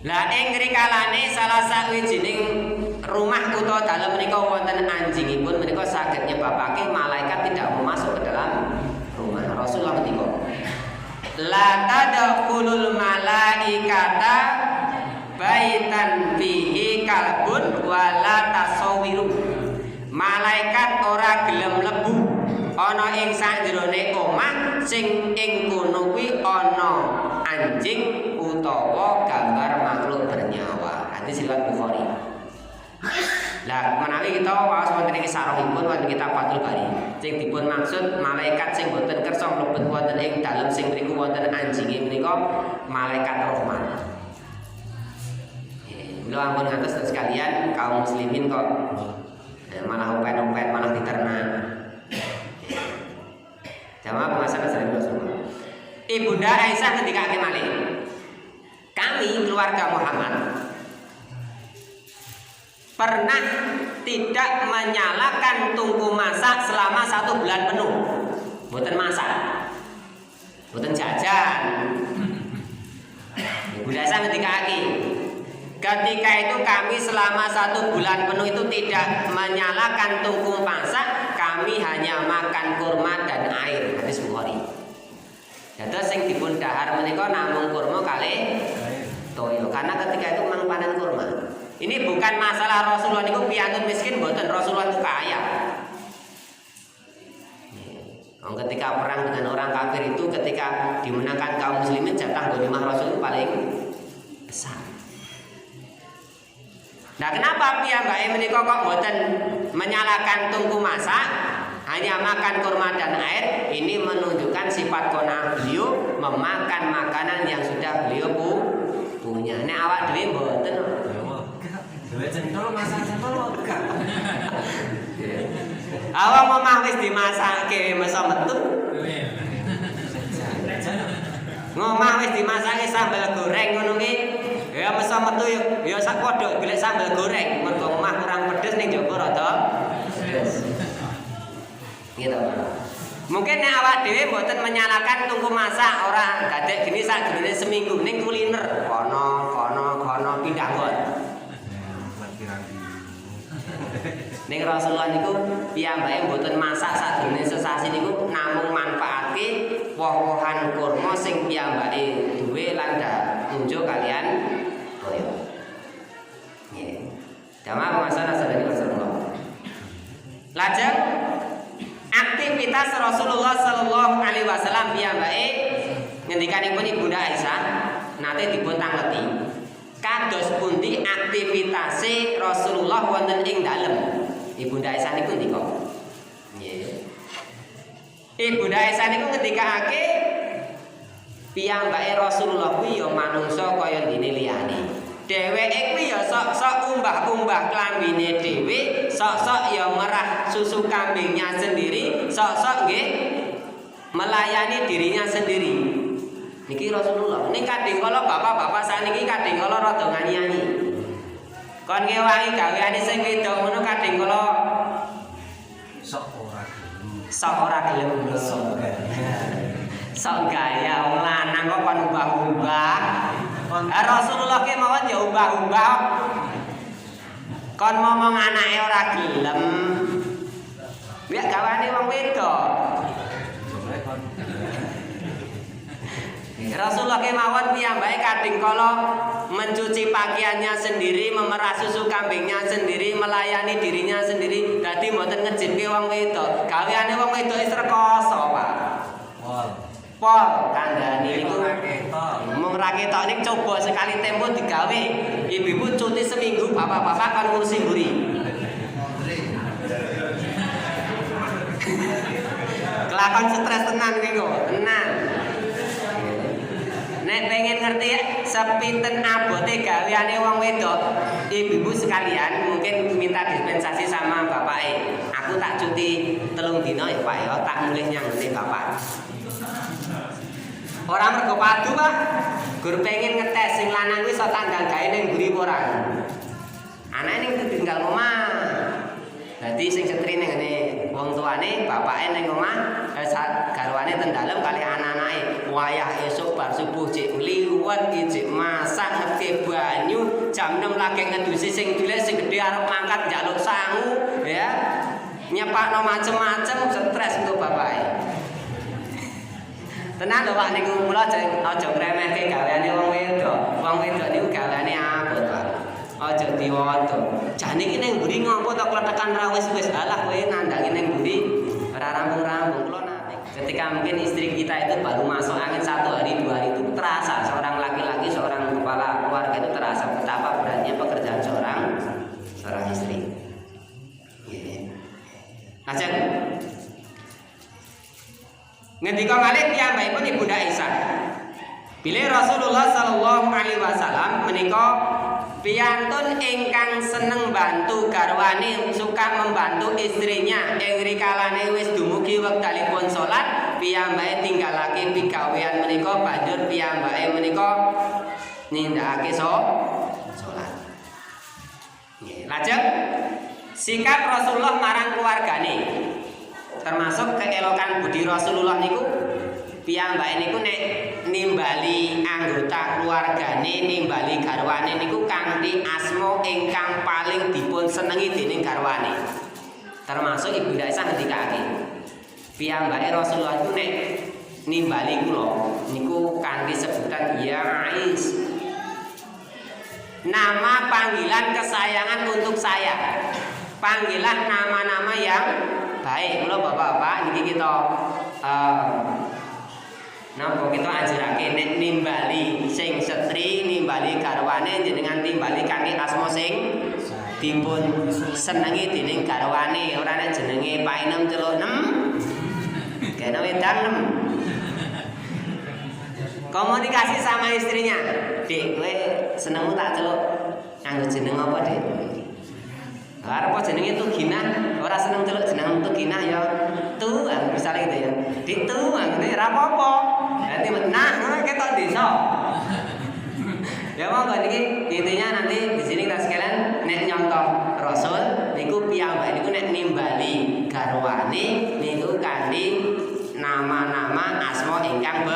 Lah ing ngrikalane salah sawijining rumah utawa dalem menika wonten anjingipun menika saged nyebabake malaikat tidak mau masuk ke dalam rumah. Rasulullah menika la tadkhulul malaikata baitan fihi kalbun wala tasawiru. Malaikat ora gelem mlebu ana ing sakjerone omah sing ing kono kuwi ana anjing utawa gambar makhluk bernyawa. Hadis riwayat Bukhari. Lah menawi kita waos wonten ing sarahipun wonten kitab Fathul Bari sing dipun maksud malaikat sing boten kersa mlebet wonten ing dalem sing mriku wonten anjinge menika malaikat rahmat. Lho ampun ngatos sekalian kaum muslimin kok malah umpet-umpet malah diternak. Jamaah pengasaran sedaya Rasulullah. Ibunda Aisyah ketika malih, kami keluarga Muhammad pernah tidak menyalakan tungku masak selama 1 bulan penuh. Boten masak, boten jajan. Ibunda Aisyah ketika itu kami selama 1 bulan penuh itu tidak menyalakan tungku masak, kami hanya makan kurma dan air. Hadis Bukhari. Dados sing dipun dahar menika namung kurma kalih toyo. Karena ketika itu mang panen kurma. Ini bukan masalah Rasulullah niku piantun miskin, mboten. Rasulullah itu kaya. Ketika perang dengan orang kafir itu, ketika dimenangkan kaum muslimin, jatah ghanimah Rasul paling besar. Nah, kenapa piyambake menika kok mboten menyalakan tungku masak, hanya makan kurma dan air? Ini menunjukkan sifat qanaah beliau memakan makanan yang sudah beliau punya. Nek awak dhewe mboten. Dewe centol masak centol enggak. Awak omah wis dimasake mesa metu. Ngomah wis dimasake sambal goreng ngono ki. Ya mesa metu ya sak padha golek sambal goreng, mergo omah kurang pedes ning njaba rada pedes. Gitu. Mungkin nek awak dhewe mboten menyalakan tungku masak ora dadek geni sakjroning seminggu ning kuliner kono pindah kon. Ning Rasulullah niku piyambake mboten masak sakjroning sesasi niku namung manfaatke woh-wohan kurma sing piyambake duwe lan unjuk kalian toyo. Nggih. Jamaah masalah sadari Rasulullah. Lajeng aktivitas Rasulullah sallallahu alaihi wasallam piyambake ngendikanipun Ibunda Aisyah nate dipun tangleti. Kados pundi aktivitase Rasulullah wonten ing dalem. Ibunda Aisyah niku ndika. Nggih. Ibunda Aisyah niku ngendikake piyambake Rasulullah kuwi ya manungsa kaya dene liyane. Dheweke kuwi ya sok-sok umbah-umbah klambine dhewe, sok-sok ya merah susu kambingnya sendiri, sok-sok nggih melayani dirinya sendiri. Niki Rasulullah. Ning kadang kala bapak-bapak saniki kadang kala rada nyanyi. Kon ngewangi gaweane sing wedok ngono kadang kala sok ora gelem. Sok gaya wong lanang kok kon ubah-ubah. Rasulullah ki mawon ya ubah-ubah. Kon ngomong anake ora gelem. Ya gawane wong wedok. Rasulullah kemawon piyambake kadang kala mencuci pakaiannya sendiri, memerah susu kambingnya sendiri, melayani dirinya sendiri. Dadi mboten ngejipke wong wedok. Gaweane wong wedok wis rekoso, Pak. Pol kandhane niku mung ra ketok ning coba sekali tempo digawe. Ibu-ibu cuti seminggu, bapak-bapak kan ngurusi mburi. Kelakon stres tenan niku, tenan. Nek pengen ngerti sepinten abote gaweane wong wedok, ibu-ibu sekalian mungkin minta dispensasi sama bapake. Aku tak cuti 3 dina ya Pak ya, tak mulih nyang ngene bapak. Ora mergo padu Pak, gur pengen ngetes sing lanang kuwi iso tandang gawe ning mburi ora. Anake ning ditinggal omah. Dadi sing setri ning ngene wong tuane, bapake ning omah, garwane ten dalem kali anak-anake. Wayah esuk bar subuh cek liwat cek masak ngeke banyu jam 6 lagi ngedusi sing cilik sing gede arep mangkat njaluk sangu ya. Nyepakno macem-macem stres untuk bapake. Tenan lho Pak niku kula aja ngremehke gaweane wong wedok. Wong wedok niku gaweane abot Pak. Aja diwoto. Jane iki ning mburi ngopo to kletekan ra wis alah kowe nandangi ning mburi ora rampung-rampung. Kula nate ketika mungkin istri kita itu baru masuk angin 1 hari 2 hari itu terasa seorang laki-laki seorang kepala keluarga itu terasa betapa beratnya pekerjaan seorang istri. Lajeng ngendika malih piyambakipun Ibunda Aisyah. Bilih Rasulullah sallallahu alaihi wasallam menika piyantun ingkang seneng bantu garwane, suka membantu istrinya ing rikalane wis dumugi wektalipun salat, piyambake tinggalake pigawean menika banjur piyambake menika nindakake salat. Nggih, lajeng sikap Rasulullah marang keluargane termasuk keelokan budi Rasulullah niku piyambake niku nek nimbali anggota keluargane nimbali garwane niku kanthi asma ingkang paling dipun senengi dening garwane. Termasuk Ibunda Aisyah ngendikake piyambake Rasulullah niku nek nimbali kula niku kanthi sebutan ya Ais. Nama panggilan kesayangan untuk saya. Panggilan nama-nama yang baik. Mula bapak-bapak niki kita napa kita ajarake nek nimbali sing setri nimbali garwane jenengan timbali kanthi asma sing dipun senengi dening garwane, ora nek jenenge Pak Inem celuk 6 kena wedang 6. Komunikasi sama istrinya, Dik, kowe senengmu tak celuk nganggo jeneng apa, Dik? Arep jenenge Tugina, ora seneng celuk jeneng Tugina ya Tuang misalnya gitu ya. Dik Tuang nek ora apa-apa. Nanti nah ketok desa. Ya monggo niki intinya nanti di sini kita sekalian nek nyontoh Rasul niku piyambak niku nek nimbali garwane niku kanthi nama-nama asma ingkang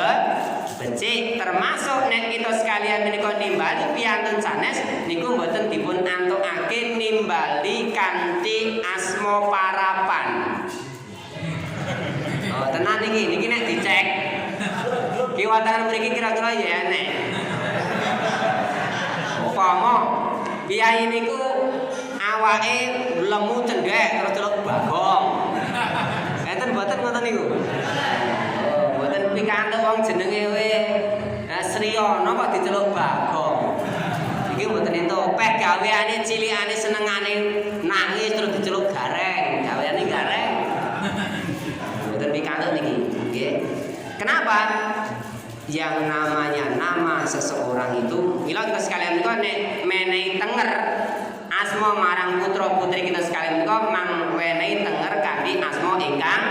becik, termasuk nek kita sekalian menika nimbali piyantun sanes niku mboten dipun antukake nimbali kanthi asma parapan. Oh, tenan niki nek dicek. Kiwatan mriki kira-kira ya enek. Upama piyai niku awake lemu cendhek terus celuk Bagong. Enten mboten ngoten niku. Pikantuk wong jenenge we Sriyana kok diceluk Bagong. Iki mboten entuk peh gaweane cilikane senengane nangis terus diceluk Gareng. Gaweane Gareng. Mboten pikantuk niki. Nggih. Kenapa? Yang namanya nama seseorang itu mila kita sekalian niku nek menehi tenger asma marang putra-putri kita sekalian niku mang menehi tenger kanthi asma ingkang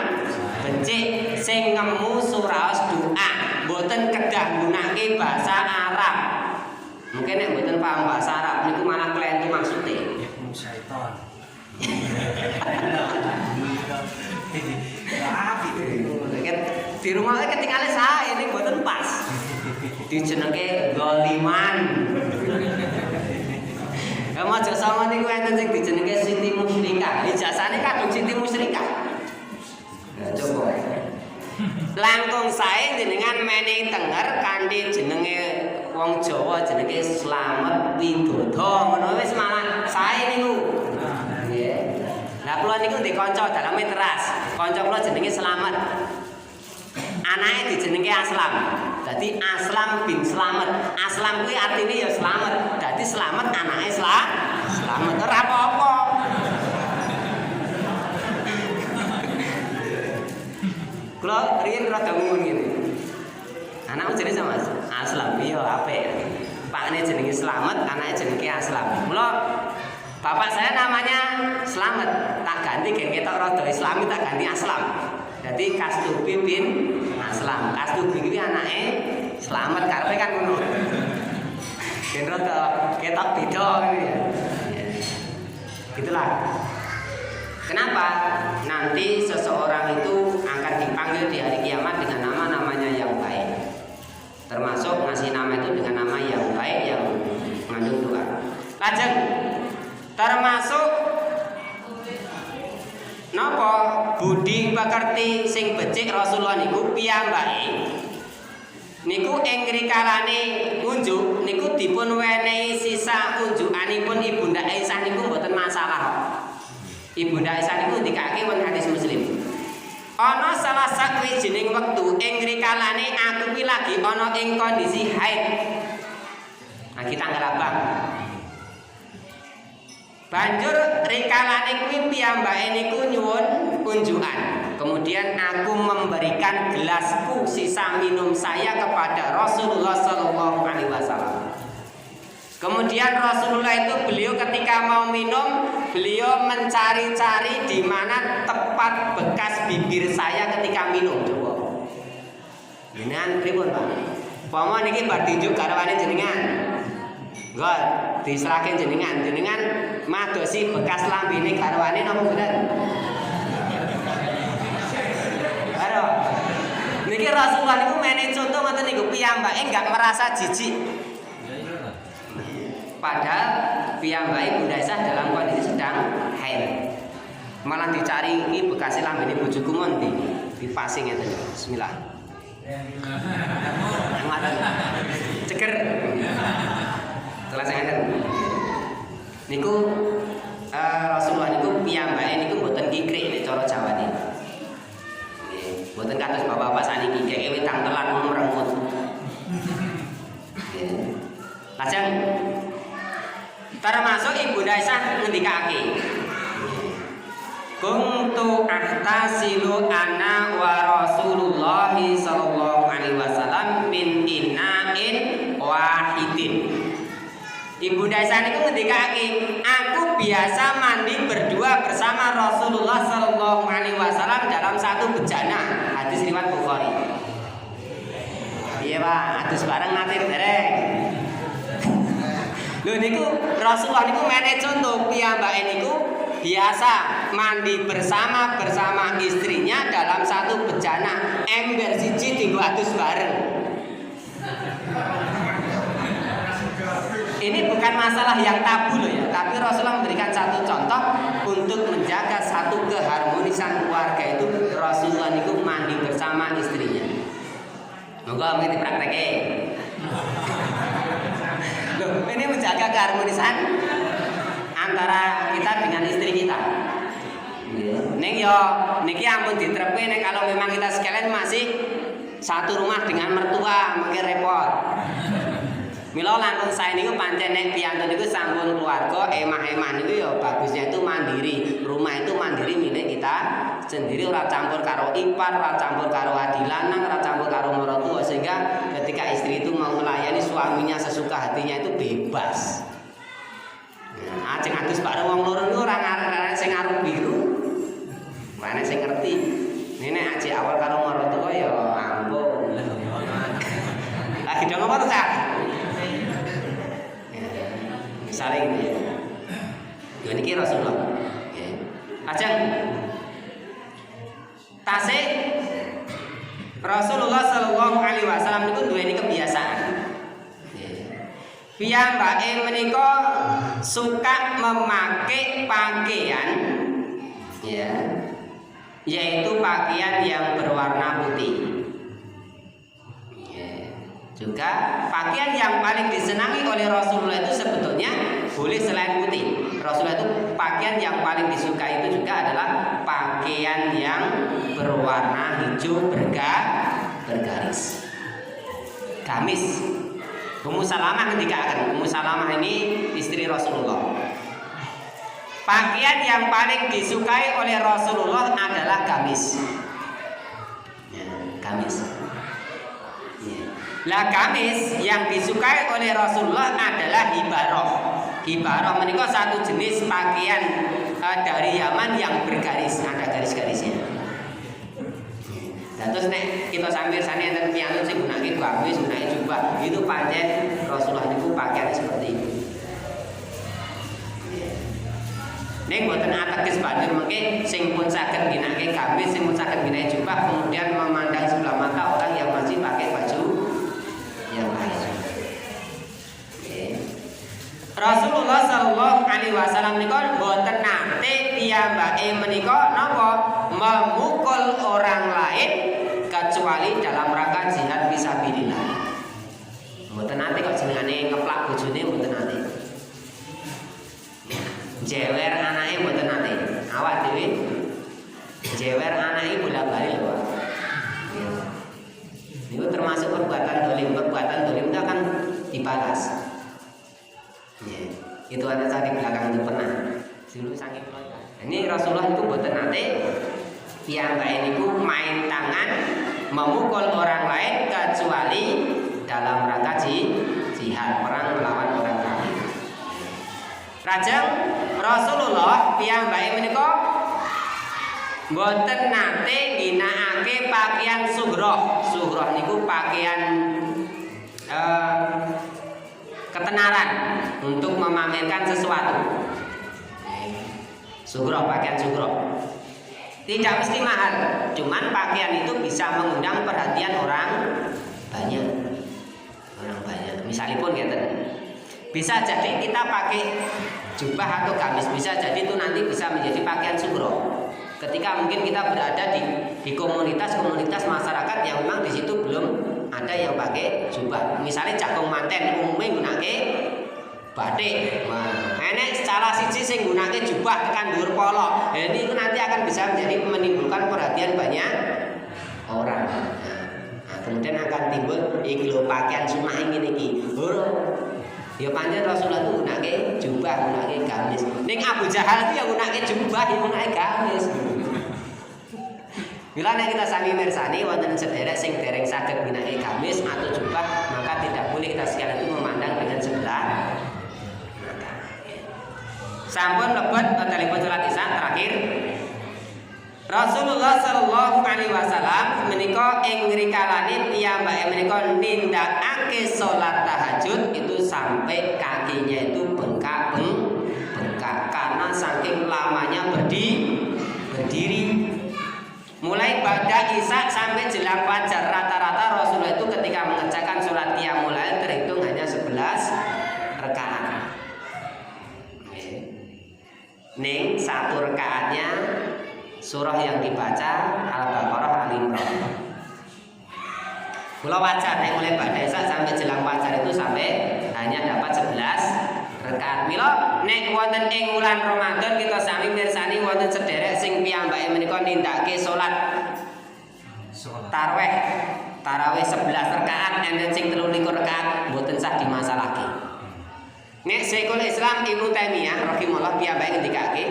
becik sing ngemu suraos doa mboten kedah nggunakake basa Arab. Mungkin nek mboten paham basa Arab niku malah klentu maksude. Syaitan. Di rumah ketinggalan saya ini mboten pas. Dijenenge goliman. Kamu aja sama niku enten sing dijenenge Siti Musyrikah. Ijazahane kadung Siti Musyrikah. Coba langkung sae jenengan menehi tenger kanthi jenenge wong Jawa jenenge Slamet Widodo ngono wis malah sae niku. Nggih. Lah kula niku ndek kanca daleme teras. Kanca kula jenenge Slamet. Anake dijenenge Aslam. Dadi Aslam bin Slamet. Aslam kuwi artine ya slamet. Dadi Slamet anake Slamet ora apa-apa. Kalau riyen rada ngumun ngene. Anakmu jenenge sama Aslam, iya apik. Pakne jenenge Slamet, anake jenenge Aslam. Mula bapak saya namanya Slamet, tak ganti gen ketok rada Islami tak ganti Aslam. Dadi Kastubi bin Aslam. Kastubi kuwi anake Slamet karepe kan ngono. Gen rada ketok beda gitu ya. Gitulah. Kenapa? Nanti seseorang itu akan dipanggil di hari kiamat dengan nama-namanya yang baik. Termasuk ngasih nama itu dengan nama yang baik yang mengandung doa. Lajeng termasuk napa budi pekerti sing becik Rasulullah niku piyambake niku ing rikalane unjuk niku dipun wenehi sisa unjukanipun Ibunda Aisyah niku mboten masalah. Ibunda Aisyah niku ndikake wonten hadis Muslim. Ana salah sawijining wektu ing rikalane aku kuwi lagi ana ing kondisi haid. Nah kita ngelabang. Banjur rikalane kuwi piyambake niku nyuwun unjukan. Kemudian aku memberikan gelasku sisa minum saya kepada Rasulullah sallallahu alaihi wasallam. Kemudian Rasulullah itu beliau ketika mau minum, beliau mencari-cari di mana tepat bekas bibir saya ketika minum. Coba. Jenengan pripun, Pak? Pomo niki bar dijuk garwane jenengan. God, diserahkan jenengan madosi bekas lambene garwane napa mboten? Karo. Niki Rasulullah niku menehi contoh ngoten niku piyambake enggak merasa jijik. Padahal piyambake Bunda Aisyah dalam kondisi sedang haid. Malah dicari iki bekas lambene bojoku ngondi. Dipasing ngeten. Bismillah. Ngoten. Ceger. Selesai niku Rasulullah niku piyambake niku mboten kikrik nek cara Jawane. Nggih, mboten kados bapak-bapak saniki keke wetang telan merengut. Nggih. Lajeng termasuk Ibunda Aisyah ngendikake. Kuntu ahtasilu ana wa Rasulullah sallallahu alaihi wasallam min ina'in wahidin. Ibunda Aisyah niku ngendikake, aku biasa mandi berdua bersama Rasulullah sallallahu alaihi wasallam dalam satu bejana. Hadis riwayat Bukhari. Iya Pak, hadis bareng nate dereng. Lho niku Rasulullah niku menehi contoh piyambake niku biasa mandi bersama istrinya dalam satu bejana. Ember siji dienggo adus bareng. Ini bukan masalah yang tabu loh ya, tapi Rasulullah memberikan satu contoh untuk menjaga satu keharmonisan keluarga itu. Rasulullah niku mandi bersama istrinya. Moga mesti dipraktekke. Loh, ini menjaga keharmonisan antara kita dengan istri kita. Neng yo, niki ampun diterapke nek kalau memang kita sekalian masih satu rumah dengan mertua, mungkin repot. Mila langkung saya niku pancen nek piyantun niku sampun keluarga emah-emah niku ya bagusnya itu mandiri. Rumah itu mandiri milik kita sendiri, ora campur karo ipar, ora campur karo adi lanang, ora campur karo mertua, sehingga ketika istri itu mau melayani suaminya sesuka hatinya itu bebas. Nah, ajeng adus bareng wong loro niku ora ngarep sing arep biru. Mana sing ngerti. Nenek aji awal karo mertua ya ampun. Lagi dong apa tuh, Cak? Misalnya gitu ya. Ini Rasulullah. Ajeng tasih Rasulullah sallallahu alaihi wasallam niku duweni kebiasaan. Piyambake menika suka memakai pakaian ya, yaitu pakaian yang berwarna putih. Juga pakaian yang paling disenangi oleh Rasulullah itu sebetulnya boleh selain putih. Rasulullah itu pakaian yang paling disukai itu juga adalah pakaian yang berwarna hijau bergaris. Gamis. Ummu Salamah ketika akan Ummu Salamah ini istri Rasulullah. Pakaian yang paling disukai oleh Rasulullah adalah gamis. Ya, gamis. Lah gamis yang disukai oleh Rasulullah adalah hibaroh. Hibaroh menika satu jenis pakaian dari Yaman yang bergaris, ada garis-garisnya. Dan terus nek kita sambil sana enten piyantun sing gunake gamis, gunake jubah, itu pancen Rasulullah niku pakaian seperti itu. Nek boten ateges banjur mengke sing pun saged ginake gamis, sing pun saged ginake jubah, kemudian memandang sebelah mata orang yang masih pakai baju yang lain. Rasulullah sallallahu alaihi wasallam menika boten nate piyambake menika napa memukul orang lain kecuali dalam rangka jihad fisabilillah. Boten nate kok jenengane ngeplak bojone boten nate. Jewer anake boten nate. Awak dhewe jewer anake bola-bali lho. Itu termasuk perbuatan dolim itu akan dibalas. Ya, itu ada saya di belakang itu pernah. Dulu saking ini Rasulullah itu boten nate piyambake niku main tangan memukul orang lain kecuali dalam rangka jihad perang melawan orang kafir. Rajang Rasulullah piyambake menika boten nate ginakake pakaian sughroh. Sughroh niku pakaian ketenaran untuk memamerkan sesuatu. Sughroh, pakaian sughroh. Tidak mesti mahal, cuman pakaian itu bisa mengundang perhatian orang banyak. Orang banyak. Misalipun gitu. Bisa jadi kita pakai jubah atau gamis, bisa jadi itu nanti bisa menjadi pakaian sughroh. Ketika mungkin kita berada di komunitas masyarakat yang memang di situ belum ada yang pakai jubah. Misalnya jagung manten umumnya gunake batik. Nah, enek salah siji sing gunake jubah tekan dhuwur polo. Ini nanti akan bisa menjadi menimbulkan perhatian banyak orang. Nah, kemudian akan timbul iki lho pakaian sunah ngene iki. Ya pancen Rasulullah itu gunake jubah, gunake gamis. Ning Abu Jahal itu ya gunake jubah, ya gunake gamis. Bila kita sami mirsani wonten sederek sing dereng saged gunake gamis atau jubah, maka tidak boleh kita sekalian itu memandang dengan sebelah mata. Sampun lebet telepon surat Isya terakhir. Rasulullah sallallahu alaihi wasallam menika ing ngrikalane piyambake menika nindakake salat tahajud itu sampai kakinya itu bengkak karena saking lamanya berdiri. Mulai ba'da Isya sampai jelang fajar rata-rata Rasulullah itu ketika mengerjakan salat qiyamul lail terhitung hanya 11 rakaat. Ning satu rakaatnya surah yang dibaca Al-Baqarah, Al-Imran. Kalau wajar mulai ba'da Isya sampai jelang fajar itu sampai hanya dapat 11 rakaat. Mila nek wonten ing wulan Ramadan kita sami mirsani wonten sederek sing piyambake menika nindakake salat tarawih 11 rakaat enten sing 23 rakaat mboten sah dimasalahke. Nek Syekhul Islam Ibnu Taimiyah rahimahullah piyambake ngendikake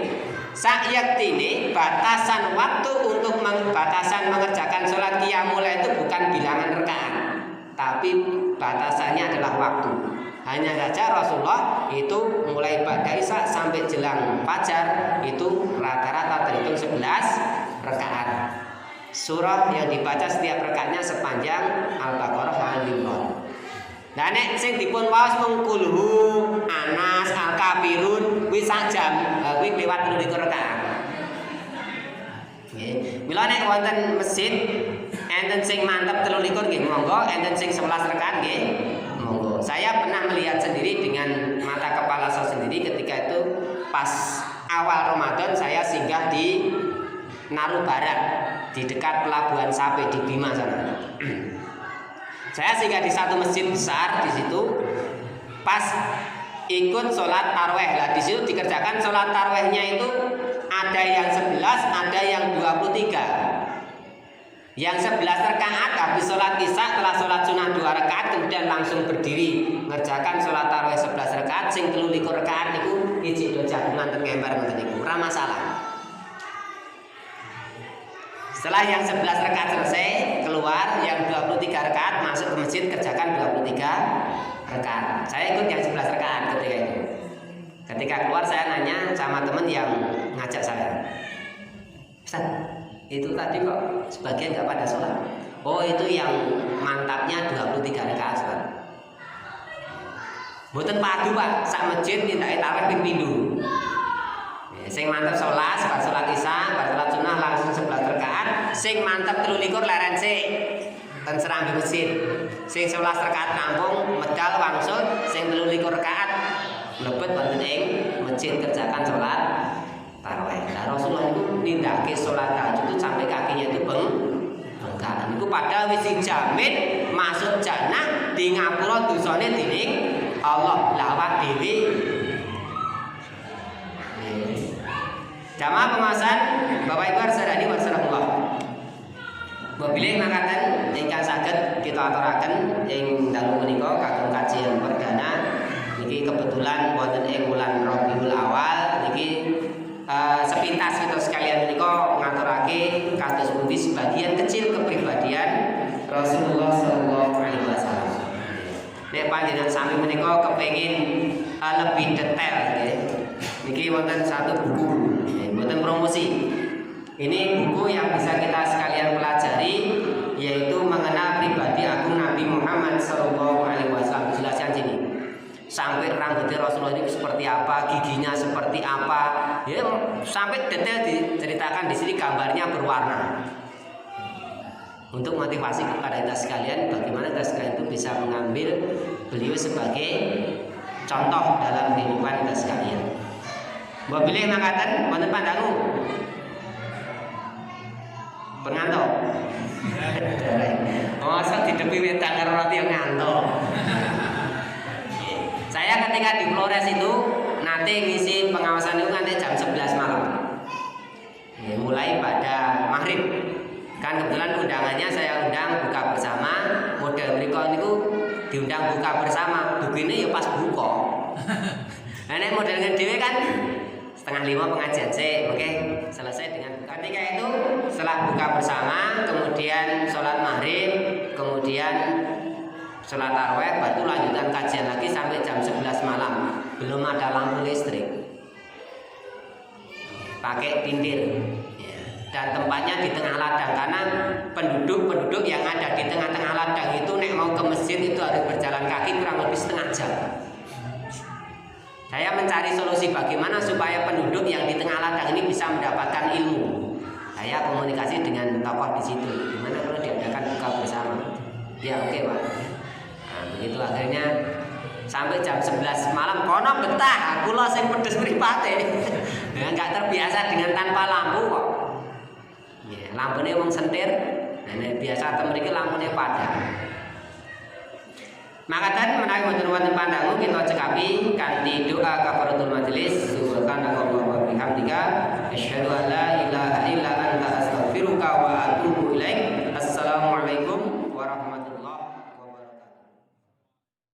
sayaktine batasan waktu untuk batasan mengerjakan salat qiyamul lail itu bukan bilangan rakaat, tapi batasannya adalah waktu. Hanya saja Rasulullah itu mulai ba'da Isya sampai jelang fajar itu rata-rata terhitung 11 rakaat. Surah yang dibaca setiap rakaatnya sepanjang Al-Baqarah, Al-Imran. Nah nek sing dipun waos mung kulhu, Anas, Al-Kafirun kuwi sak jam, kuwi liwat 23 rakaat. Nggih. Mila nek wonten masjid enten sing mantep 23 nggih monggo, enten sing 11 rakaat nggih. Monggo. Saya pernah melihat sendiri dengan mata kepala saya sendiri ketika itu pas awal Ramadan saya singgah di Naru Barat di dekat Pelabuhan Sape di Bima sana. Saya singgah di satu masjid besar di situ pas ikut sholat taraweh lah. Di situ dikerjakan sholat tarawehnya itu ada yang 11, ada yang 23. Yang 11 rakaat habis sholat Isya telah sholat sunnah 2 rakaat kemudian langsung berdiri ngerjakan sholat tarawih 11 rakaat sing 23 rakaat niku ijik do jagungan ten ngembar ngoten niku ora masalah. Setelah yang 11 rakaat selesai keluar yang 23 rakaat masuk ke masjid kerjakan 23 rakaat. Saya ikut yang 11 rakaat ketika itu. Ketika keluar saya nanya sama teman yang ngajak saya. Ustaz, itu tadi kok sebagian nggak pada sholat. Oh itu yang mantapnya 23 rakaat sholat. Mboten padu Pak, sak masjid tindake tarawih ping pindho. Sing mantap 11 bar sholat Isya, bar sholat sunnah langsung 11 rakaat. Sing mantap 23 leren sik ten serambi masjid. Sing 11 rakaat rampung medal wangsul, sing 23 rakaat mlebet masjid kerjakan sholat tarawih. Nah Rasulullah itu nindake sholat tahajud itu sampai kakinya itu bengkak. Itu padahal wis dijamin masuk jannah di ngapura dosane dening Allah lawat dewi. Jamaah pemasan Bapak Ibu sadari wassalamualaikum. Mobilnya makaten ingkang saged kita aturaken ing dalu menika kagem kajian perdana niki kebetulan wonten ing wulan Rabiul Awal niki sepintas kita sekalian menika ngaturake kados pundi sebagian kecil kepribadian Rasulullah sallallahu alaihi wasallam. Nek panjenengan sami menika kepengin lebih detail nggih. Niki wonten satu buku, wonten promosi. Ini buku yang bisa kita sekalian pelajari, yaitu mengenal pribadi agung Nabi Muhammad sallallahu alaihi wasallam. Jelaskan sini. Sampai rambutnya Rasulullah ini seperti apa, giginya seperti apa, ya sampai detail diceritakan di sini, gambarnya berwarna. Untuk motivasi kepada kita sekalian, bagaimana kita sekalian itu bisa mengambil beliau sebagai contoh dalam kehidupan kita sekalian. Mbak pilih makaten, wonten pandangu. Pengantuk. Masa didepi wetan karo roti yang ngantuk. Saya ketika di Flores itu nanti ngisi pengawasan itu nanti jam 11 malam. Ya, mulai pada maghrib. Kan kebetulan undangannya saya undang buka bersama. Model mereka itu diundang buka bersama. Begini ya pas buka. Nah, ini modelnya dewe kan 4:30 pengajian sih, oke, selesai dengan ketika itu setelah buka bersama, kemudian sholat maghrib, kemudian sholat tarawih, baru lanjutkan kajian lagi sampai jam 11 malam. Belum ada lampu listrik, pakai tindir, dan tempatnya di tengah ladang karena penduduk yang ada di tengah-tengah ladang itu nek mau ke masjid itu harus berjalan kaki kurang lebih setengah jam. Saya mencari solusi bagaimana supaya penduduk yang di tengah ladang ini bisa mendapatkan ilmu. Saya komunikasi dengan tokoh di situ. Gimana kalau diadakan buka bersama? Ya oke, Pak. Nah, begitu akhirnya sampai jam 11 malam kono betah. Aku lo sing pedes mripate. Enggak terbiasa dengan tanpa lampu kok. Ya, lampunya wong sentir. Nah, biasa temen lampunya padam. Maka dan menawi wonten pandangu kita cekapi kanthi doa kafaratul majelis subhanallah wa bihamdika asyhadu an la ilaha illa anta astaghfiruka wa atubu ilaik.